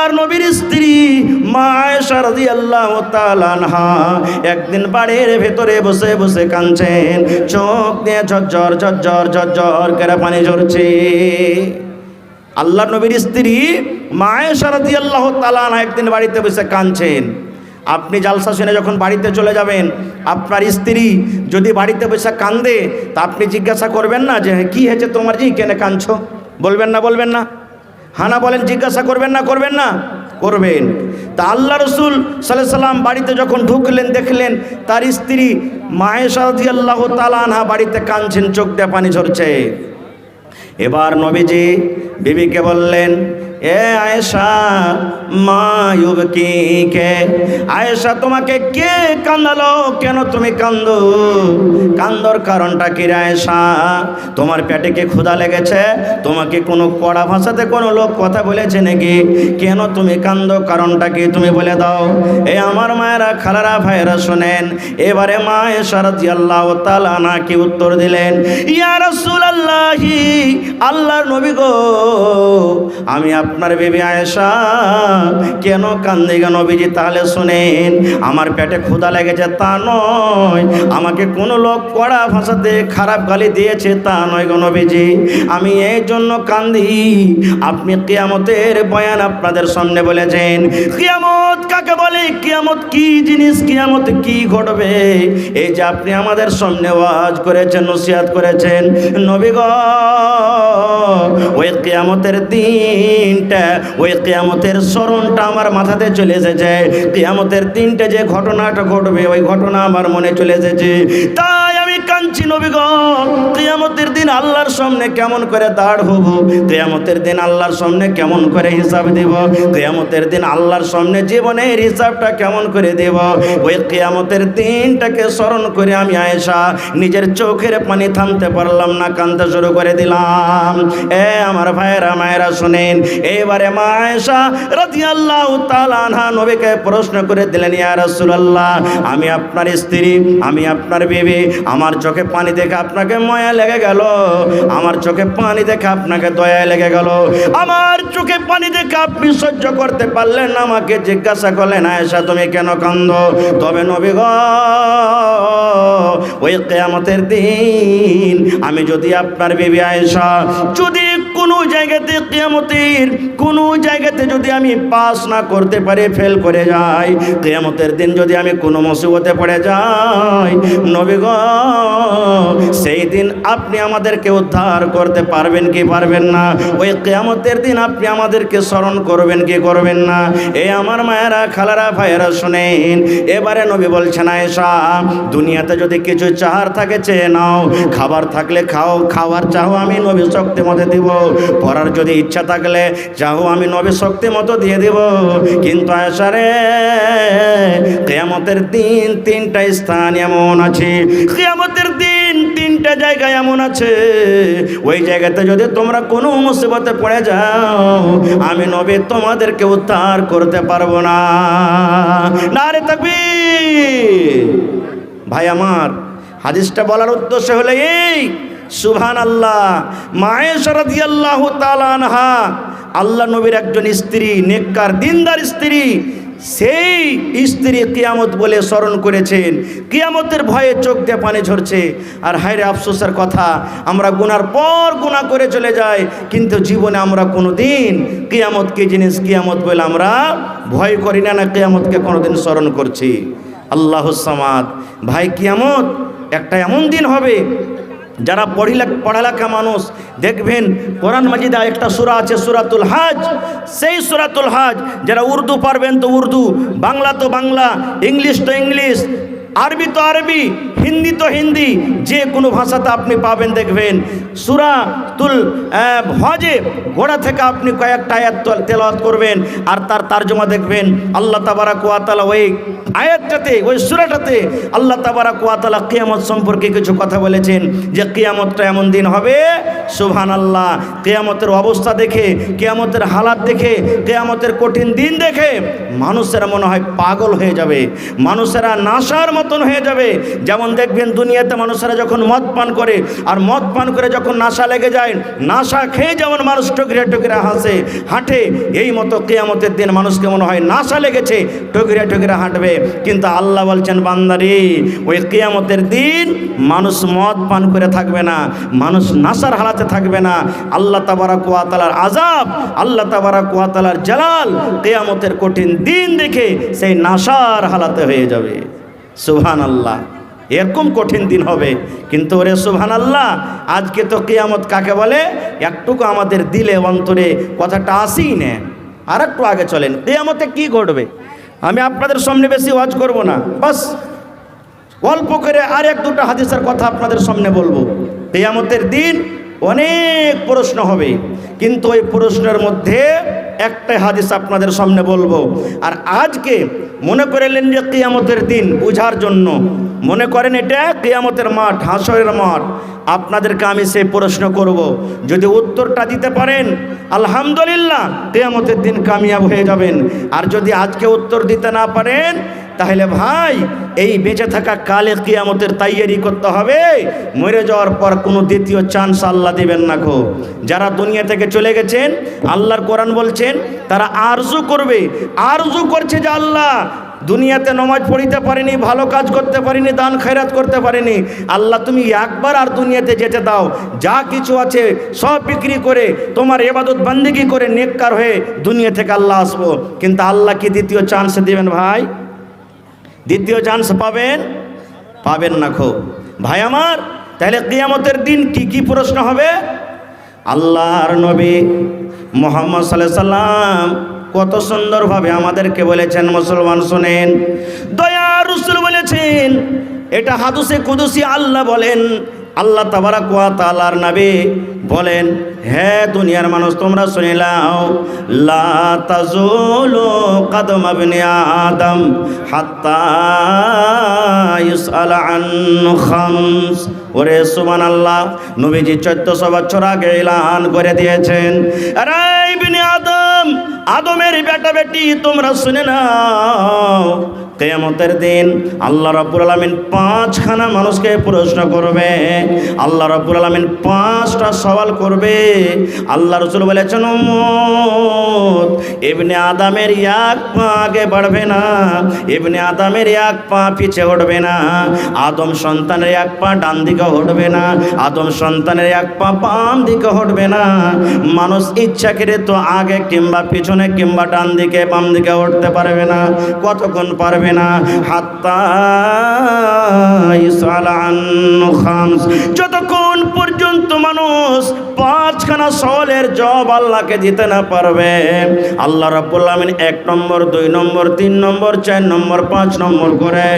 আল্লাহর নবীর স্ত্রী মা আয়েশা রাদিয়াল্লাহু তাআলা আনহা একদিন বাড়ির ভেতরে বসে বসে কাঁদছেন, চোখ দিয়ে ঝরঝর ঝরঝর ঝরঝর করে পানি ঝরছে। আল্লাহর নবীর স্ত্রী মা আয়েশা রাদিয়াল্লাহু তাআলা আনহা একদিন বাড়িতে বসে কাঁদছেন। আপনি জালসা শুনে যখন বাড়িতে চলে যাবেন, আপনার স্ত্রী যদি বাড়িতে বসে কান্দে তা আপনি জিজ্ঞাসা করবেন না যে কি হয়েছে তোমার, জি কেন কাঁদছো? বলবেন না? বলবেন না? হানা বলেন, জিজ্ঞাসা করবেন না? করবেন না? করবেন। তা আল্লাহ রসুল সাল্লাল্লাহু আলাইহি সাল্লাম বাড়িতে যখন ঢুকলেন, দেখলেন তার স্ত্রী মা আয়েশা রাদিয়াল্লাহু তাআলা আনহা বাড়িতে কাঁদছেন, চোখ দিয়ে পানি ঝরছে। এবার নবীজি বিবিকে বললেন, এ আয়েশা মা ইউবকিকে, আয়েশা তোমাকে কে কান্দালো? কেন তুমি কান্দো? কান্দর কারণটা কি রে আয়েশা? তোমার পেটে কি ক্ষুধা লেগেছে? তোমাকে কোনো কড়া ভাষাতে কোনো লোক কথা বলেছে নাকি? কেন তুমি কান্দো? কারণটা কি তুমি বলে দাও। এই আমার মায়েরা, খালারা, ভাইয়েরা শোনেন। এবারে মা আয়েশা রাদিয়াল্লাহু তাআলা আনহা কি উত্তর দিলেন, ইয়া রাসূলুল্লাহি, আল্লাহর নবী গো, আমি আপনার বেবি আয়েশা কেন কান্দে গো নবীজি? তাহলে শুনেন, আমার পেটে ক্ষুধা লেগেছে তা নয়, আমাকে কোনো লোক কড়া ভাষাতে খারাপ গালি দিয়েছে তা নয় গো নবীজি, আমি এই জন্য কান্দি। আপনি কিয়ামতের বয়ান আপনাদের সামনে বলেছেন। কিয়ামত কাকে বলে? কিয়ামত কি জিনিস? কিয়ামত কি ঘটবে? এই যে আপনি আমাদের সামনে ওয়াজ করেছেন, নসিহত করেছেন নবী গো, ওই কিয়ামতের দিনটা, ওই কিয়ামতের স্মরণটা আমার মাথাতে চলে এসেছে। কিয়ামতের দিনটা যে ঘটনাটা ঘটবে ওই ঘটনা আমার মনে চলে এসেছে, তাই আমি কাঁদছি নবী গো। কিয়ামতের দিন আল্লাহর সামনে কেমন করে দাঁড় হব? কিয়ামতের দিন আল্লাহর সামনে কেমন করে হিসাব দেব? কিয়ামতের দিন আল্লাহর সামনে জীবনের হিসাবটা কেমন করে দেব? ওই কিয়ামতের দিনটাকে স্মরণ করে আমি আয়েশা নিজের চোখের পানি থামতে পারলাম না, কাঁদতে শুরু করে দিলাম। এ আমার ভাইয়েরা, মায়েরা শুনেন। এবারে মা আয়েশা রাদিয়াল্লাহু তাআলা আনহা নবীকে প্রশ্ন করে দিলেন, ইয়া রাসূলুল্লাহ, আমি আপনার স্ত্রী, আমি আপনার বিবি, আমার চোখে পানি দেখে আপনাকে মায়া লেগে গেল, আমার চোখে পানি দেখে আপনাকে দয়া লেগে গেল, আমার চোখে পানি দেখে আপনি সহ্য করতে পারলেন না, আমাকে জিজ্ঞাসা করলেন, আয়েশা তুমি কেন কাঁদো? তবে নবী গো, ওই কিয়ামতের দিন আমি যদি আপনার বিবি আয়েশা যদি কোনো জায়গাতে, কিয়ামতের কোনো জায়গাতে যদি আমি পাস না করতে পারি, ফেল করে যাই, কিয়ামতের দিন যদি আমি কোনো মুসিবতে পড়ে যাই, নবী গো, সেই দিন আপনি আমাদেরকে উদ্ধার করতে পারবেন কি পারবেন না? ওই কিয়ামতের দিন আপনি আমাদেরকে স্মরণ করবেন কি করবেন না? এই আমার মায়েরা, খালারা, ভাইয়েরা শুনেন। এবারে নবী বলছেন, আয়েশা দুনিয়াতে যদি কিছু চাহার থাকে চেয়ে নাও, খাবার থাকলে খাও, খাবার চাও আমি নবী শক্তি মতো দিব, পড়ার যদি ইচ্ছা থাকলে চাও আমি নবী শক্তি মতো দিয়ে দেব। কিন্তু আয়েশা রে, কিয়ামতের দিন তিনটা স্থান এমন আছে, কিয়ামতের দিন তিনটা জায়গা এমন আছে, ওই জায়গাতে যদি তোমরা কোনো মুসিবতে পড়ে যাও, আমি নবী তোমাদেরকে উদ্ধার করতে পারবো না। নারে তাকবীর! ভাই আমার, হাদিসটা বলার উদ্দেশ্য হলো এই, সুবহানাল্লাহ, মা আয়েশা রাদিয়াল্লাহু তাআলা আনহা আল্লাহ নবীর একজন স্ত্রী, নেককার দিনদার স্ত্রী, সেই স্ত্রী কিয়ামত বলে স্মরণ করেছেন, কিয়ামতের ভয়ে চোখ দিয়ে পানি ঝরছে। আর হায়রে আফসোসের কথা, আমরা গুনার পর গুনাহ করে চলে যাই, কিন্তু জীবনে আমরা কোনো দিন কিয়ামত কি জিনিস, কিয়ামত বলে আমরা ভয় করি না, না কিয়ামতকে কোনোদিন স্মরণ করছি। আল্লাহুস সামাদ। ভাই, কিয়ামত একটা এমন দিন হবে, যারা পড়ালেখা মানুষ দেখবেন, কোরআন মাজিদে একটা সূরা আছে সূরাতুল হজ, সেই সূরাতুল হজ যারা উর্দু পারবেন তো উর্দু, বাংলা তো বাংলা, ইংলিশ তো ইংলিশ, আরবি তো আরবি, হিন্দি তো হিন্দি, যে কোনো ভাষাতে আপনি পাবেন দেখবেন সূরাতুল হজে গোড়া থেকে আপনি কয়েকটা আয়াত তেলাওয়াত করবেন, আর তার তরজমা দেখবেন। আল্লাহ তাবারাক ওয়া তাআলা ওই আয়াতটাতে, ওই সূরাটাতে আল্লাহ তাবারাক ওয়া তাআলা কিয়ামত সম্পর্কে কিছু কথা বলেছেন, যে কিয়ামতটা এমন দিন হবে, সুবহানাল্লাহ, কিয়ামতের অবস্থা দেখে, কিয়ামতের হালাত দেখে, কিয়ামতের কঠিন দিন দেখে মানুষেরা মনে হয় পাগল হয়ে যাবে, মানুষেরা নাশার মতো পতন হয়ে যাবে। যেমন দেখবেন দুনিয়াতে মানুষেরা যখন মদ পান করে, আর মদ পান করে যখন নাশা লেগে যায়, নাশা খেয়ে যেমন মানুষ টুকরে টুকরে হাঁটে, এই মতো কিয়ামতের দিন মানুষকে মনে হয় নাশা লেগেছে, টুকরে টুকরে হাঁটবে। কিন্তু আল্লাহ বলছেন, বান্দারে, ওই কিয়ামতের দিন মানুষ মদ পান করে থাকবে না, মানুষ নাশার হালাতে থাকবে না। আল্লাহ তাবারক ওয়া তাআলার আযাব, আল্লাহ তাবারক ওয়া তাআলার জালাল কিয়ামতের কঠিন দিন দেখে সেই নাশার হালাতে হয়ে যাবে। সুবহানাল্লাহ, এরকম কঠিন দিন হবে। কিন্তু ওরে সুবহানাল্লাহ, আজকে তো কিয়ামত কাকে বলে একটুকু আমাদের দিলে অন্তরে কথাটা আসেই না। আর একটু আগে চলেন, কিয়ামতে কি ঘটবে আমি আপনাদের সামনে বেশি ওয়াজ করব না, বাস অল্প করে আর এক দুটো হাদিসের কথা আপনাদের সামনে বলবো। কিয়ামতের দিন অনেক প্রশ্ন হবে, কিন্তু ওই প্রশ্নের মধ্যে একটা হাদিস আপনাদের সামনে বলবো। আর আজকে মনে করেলেন যে কিয়ামতের দিন বুঝার জন্য, মনে করেন এটা কিয়ামতের মাঠ, হাসরের মাঠ। আপনাদেরকে আমি সেই প্রশ্ন করব, যদি উত্তরটা দিতে পারেন আলহামদুলিল্লাহ, কিয়ামতের দিন কামিয়াব হয়ে যাবেন। আর যদি আজকে উত্তর দিতে না পারেন, তাহলে ভাই এই বেঁচে থাকা কালে কিয়ামতের তৈয়ারি করতে হবে। মরে যাওয়ার পর কোনো দ্বিতীয় চান্স আল্লাহ দিবেন না গো। যারা দুনিয়া থেকে চলে গেছেন, আল্লাহর কোরআন বলছেন তারা আরজু করবে, আরজু করছে যে আল্লাহ দুনিয়াতে নামাজ পড়িতে পারিনি, ভালো কাজ করতে পারিনি, দান খয়রাত করতে পারিনি, আল্লাহ তুমি একবার আর দুনিয়াতে যেতে দাও, যা কিছু আছে সব বিক্রি করে তোমার ইবাদত বান্দেগি করে নেককার হয়ে দুনিয়া থেকে আল্লাহ আসবো। কিন্তু আল্লাহ কি দ্বিতীয় চান্স দিবেন ভাই? দ্বিতীয় চান্স পাবেন না খো ভাই আমার। তাহলে কিয়ামতের দিন কি কি প্রশ্ন হবে? আল্লাহর নবী মুহাম্মদ সাল্লাল্লাহু আলাইহি সাল্লাম কত সুন্দরভাবে আমাদেরকে বলেছেন, মুসলমান শুনেন, দয়ার রাসূল বলেছেন, এটা হাদিসে কুদসি আল্লাহ বলেন, আল্লাহ তাবারক ওয়া তাআলার নবী বলেন, হে দুনিয়ার মানুষ তোমরা শুনে নাও, লা তাজুলু কদম ইবনে আদম হাত্তা ইউসআল আন খামস। ওরে সুবহানাল্লাহ, নবীজি 1400 বছর আগে এলান করে দিয়েছেন, আরে ইবনে আদম, আদমের বেটা বেটি তোমরা শুনে নাও, কিয়ামতের দিন আল্লাহ রাব্বুল আলামিন 5খানা মানুষকে প্রশ্ন করবে। আল্লাহ রাব্বুল আলামিন 5টা সওয়াল করবে। আল্লাহ রাসূল বলেছেন, উম্মত ইবনে আদমের এক পা আগে বাড়বে না, ইবনে আদমের এক পা পিছে উঠবে না, আদম সন্তানের এক পা ডান দিকে উঠবে না, আদম সন্তানের এক পা বাম দিকে উঠবে না। মানুষ ইচ্ছা করে তো আগে কিংবা পিছনে কিংবা ডান দিকে বাম দিকে উঠতে পারবে না। কতক্ষণ পারবে না? হাত্তা ইউসআল আন খামস, যতক্ষণ পর্যন্ত মানুষ 5খানা সওয়ালের জবাব আল্লাহকে দিতে না পারবে। আল্লাহ রাব্বুল আলামিন 1 নম্বর 2 নম্বর 3 নম্বর 4 নম্বর 5 নম্বর করে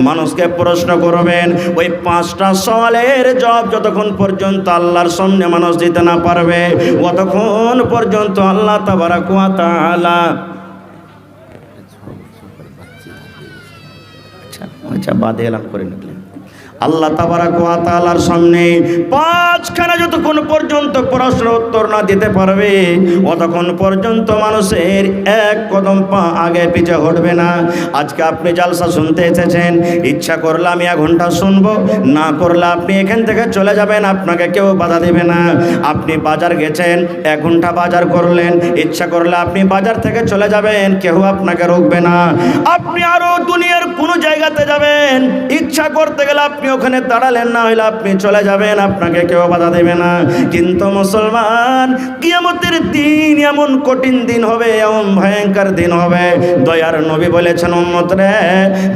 মানুষকে প্রশ্ন করবেন। ওই 5টা সওয়ালের জবাব যতক্ষণ পর্যন্ত আল্লাহর সামনে মানুষ দিতে না পারবে, ততক্ষণ পর্যন্ত আল্লাহ তাবারক ওয়া তাআলা আচ্ছা বাদে এলান করে নিলেন, আল্লাহ তাবারক ওয়া তাআলার সামনে 5খানা যতক্ষণ পর্যন্ত প্রশ্ন উত্তর না দিতে পারবে, ততক্ষণ পর্যন্ত মানুষের এক কদম পা আগে পিছে হটবে না। আজকে আপনি জালসা শুনতে এসেছেন, ইচ্ছা করলে আমি 1 ঘন্টা শুনবো, না করলে আপনি এখান থেকে চলে যাবেন, আপনাকে কেউ বাধা দেবে না। আপনি বাজার গেছেন, 1 ঘন্টা বাজার করলেন, ইচ্ছা করলে আপনি বাজার থেকে চলে যাবেন, কেউ আপনাকে রোকবে না। আপনি আরো দুনিয়ার কোনো জায়গাতে যাবেন, ইচ্ছা করতে গেলে আপনি ওখানে দাঁড়ালেন, না হলে আপনি চলে যাবেন, আপনাকে কেউ বাধা দেবে না। কিন্তু মুসলমান, কিয়ামতের দিন এমন কঠিন দিন হবে, এমন ভয়ঙ্কর দিন হবে, দয়ার নবী বলেছেন, উম্মত রে,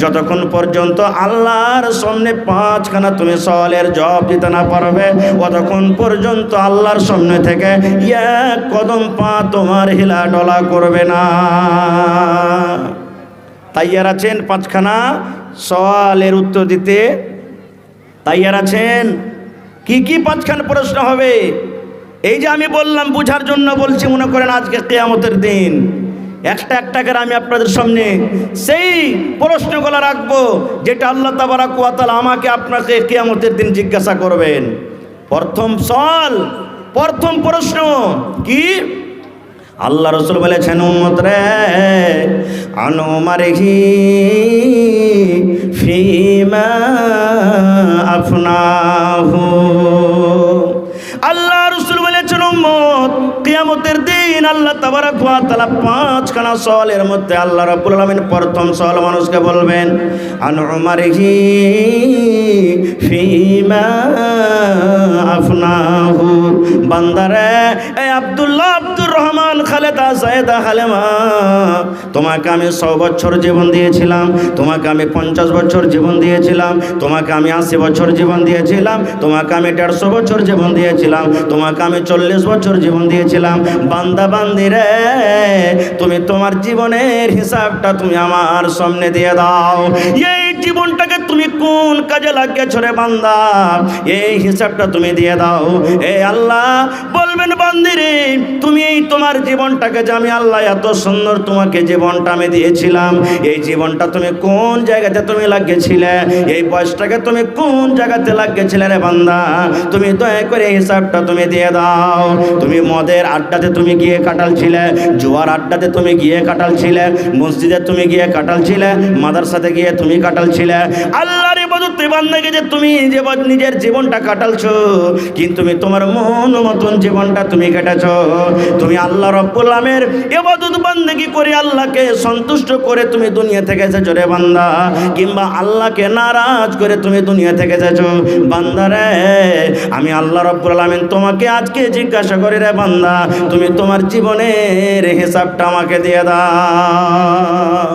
যতক্ষণ পর্যন্ত আল্লাহর সামনে 5খানা তুমি সওয়ালের জবাব দিতে না পারবে, ততক্ষণ পর্যন্ত আল্লাহর সামনে থেকে 1 কদম পা তোমার হিলা ডলা করবে না। তাইয়ার আছেন 5খানা সওয়ালের উত্তর দিতে? তাইয়ার আছেন? কি কি 5খানা প্রশ্ন হবে? এই যে আমি বললাম বুঝার জন্য বলছি। মনে করেন আজকে কিয়ামতের দিন একটা করে আমি আপনাদের সামনে সেই প্রশ্নগুলো রাখবো, যেটা আল্লাহ তাবারক ওয়া তাআলা আমাকে আপনাকে কিয়ামতের দিন জিজ্ঞাসা করবেন। প্রথম সওয়াল, প্রথম প্রশ্ন কি? আল্লাহ রাসূল বলেছেন, উম্মত রে, আনুমারিহি ফি فيما أفناه আল্লাহ রাসূল বলেছেন উম্মত কিয়ামতের দিন আল্লাহ তাবারক ওয়া তাআলা পাঁচখানা সওয়ালের মধ্যে আল্লাহ রাব্বুল আলামিন প্রথম সওয়াল মানুষকে বলবেন আন উমারিহি ফিমা আফনাহু বান্দারে এই আব্দুল্লাহ আব্দুর রহমান খালেদা সায়েদা হালেমা তোমাকে আমি 100 বছর জীবন দিয়েছিলাম, তোমাকে আমি 50 বছর জীবন দিয়েছিলাম, তোমাকে আমি 80 বছর জীবন দিয়েছিলাম, তোমাকে আমি 150 বছর জীবন দিয়েছিলাম, তোমাকে আমি 40 বছর জীবন দিয়েছিলাম। বান্দা বান্দি রে তুমি তোমার জীবনের হিসাবটা তুমি আমার সামনে দিয়ে দাও। এই জীবনটাকে তুমি কোন কাজে লাগিয়েছো রে বান্দা, এই হিসাবটা তুমি দিয়ে দাও। এ আল্লাহ বলবেন বান্দি রে তুমি এই তোমার জীবনটাকে যে আমি আল্লাহ এত সুন্দর তোমাকে জীবনটা আমি দিয়েছিলাম, এই জীবনটা তুমি কোন জায়গাতে তুমি লাগিয়েছিলে, এই বয়সটাকে তুমি কোন জায়গাতে লাগিয়েছিলে রে বান্দা, তুমি দয়া করে হিসাবটা তুমি দিয়ে দাও। তুমি মদের আড্ডাতে তুমি গিয়ে কাটালছিলে, জুয়ার আড্ডাতে তুমি গিয়ে কাটালছিলে, মসজিদে তুমি গিয়ে কাটালছিলে, মাদ্রাসাতে গিয়ে তুমি কাটালছিলে, আল্লাহর ইবাদতে বান্দাকে যে তুমি যে নিজের জীবনটা কাটালছো, কিন্তু তুমি তোমার মন মতন জীবনটা তুমি কেটেছো। তুমি আল্লাহ রাব্বুল আলামিনের ইবাদত বান্দেগি করে আল্লাহকে সন্তুষ্ট করে তুমি দুনিয়া থেকে এসেছো রে বান্দা, কিংবা আল্লাহকে নারাজ করে তুমি দুনিয়া থেকে এসেছো। বান্দা রে আমি আল্লাহ রাব্বুল আলামিন তোমাকে আজকে জিজ্ঞাসা করি রে বান্দা তুমি তোমার জীবনের হিসাবটা আমাকে দিয়ে দাও।